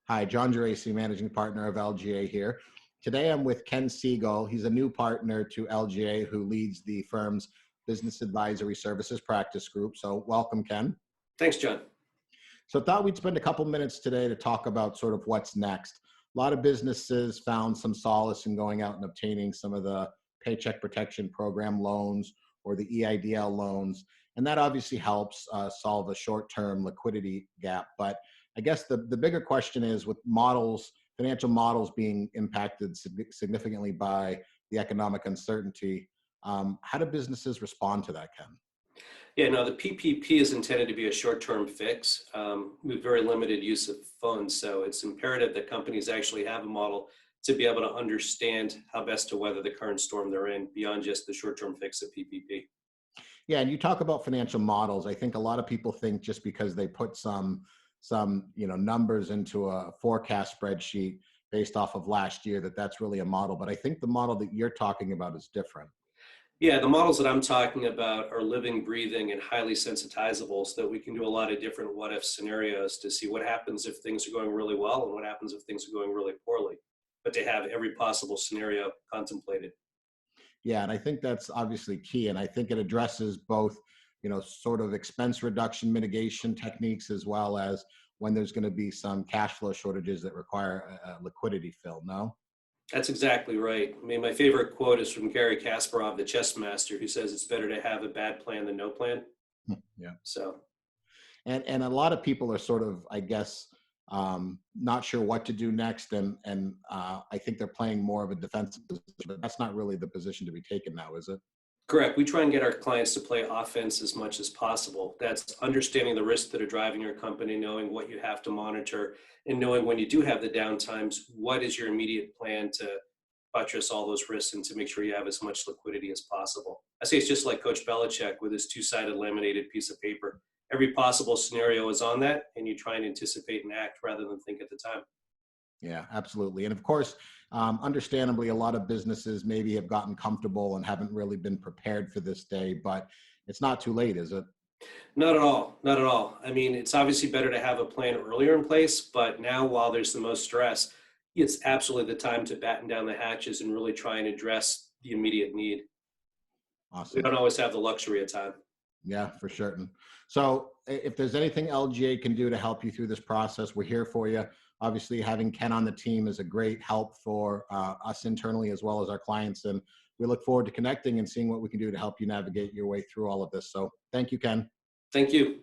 Hi, John Geraci, managing partner of LGA here. Today I'm with Ken Segal. He's a new partner to LGA who leads the firm's business advisory services practice group. So welcome, Ken. Thanks, John. So I thought we'd spend a couple minutes today to talk about sort of what's next. A lot of businesses found some solace in going out and obtaining some of the Paycheck Protection Program loans or the EIDL loans. And that obviously helps solve a short-term liquidity gap. But I guess the bigger question is with models, financial models being impacted significantly by the economic uncertainty, how do businesses respond to that, Ken? Yeah, no, the PPP is intended to be a short-term fix with very limited use of funds. So it's imperative that companies actually have a model to be able to understand how best to weather the current storm they're in beyond just the short-term fix of PPP. Yeah, and you talk about financial models. I think a lot of people think just because they put some numbers into a forecast spreadsheet based off of last year that that's really a model. But I think the model that you're talking about is different. Yeah, the models that I'm talking about are living, breathing, and highly sensitizable so that we can do a lot of different what if scenarios to see what happens if things are going really well and what happens if things are going really poorly, but to have every possible scenario contemplated. Yeah, and I think that's obviously key. And I think it addresses both, sort of expense reduction mitigation techniques as well as when there's going to be some cash flow shortages that require a liquidity fill. No? That's exactly right. I mean, my favorite quote is from Gary Kasparov, the chess master, who says it's better to have a bad plan than no plan. Yeah. So, And a lot of people are sort of, I guess, not sure what to do next, and I think they're playing more of a defensive position. But that's not really the position to be taken now, is it? correct. We try and get our clients to play offense as much as possible. That's understanding the risks that are driving your company, knowing what you have to monitor, and knowing when you do have the downtimes, what is your immediate plan to buttress all those risks and to make sure you have as much liquidity as possible. I say it's just like Coach Belichick with his two-sided laminated piece of paper. Every possible scenario is on that, and you try and anticipate and act rather than think at the time. Yeah, absolutely. And of course, understandably, a lot of businesses maybe have gotten comfortable and haven't really been prepared for this day, but it's not too late, is it? Not at all. Not at all. I mean, it's obviously better to have a plan earlier in place, but now while there's the most stress, it's absolutely the time to batten down the hatches and really try and address the immediate need. We Awesome. don't always have the luxury of time. Yeah, for certain. So if there's anything LGA can do to help you through this process, we're here for you. Obviously, having Ken on the team is a great help for us internally as well as our clients. And we look forward to connecting and seeing what we can do to help you navigate your way through all of this. So thank you, Ken. Thank you.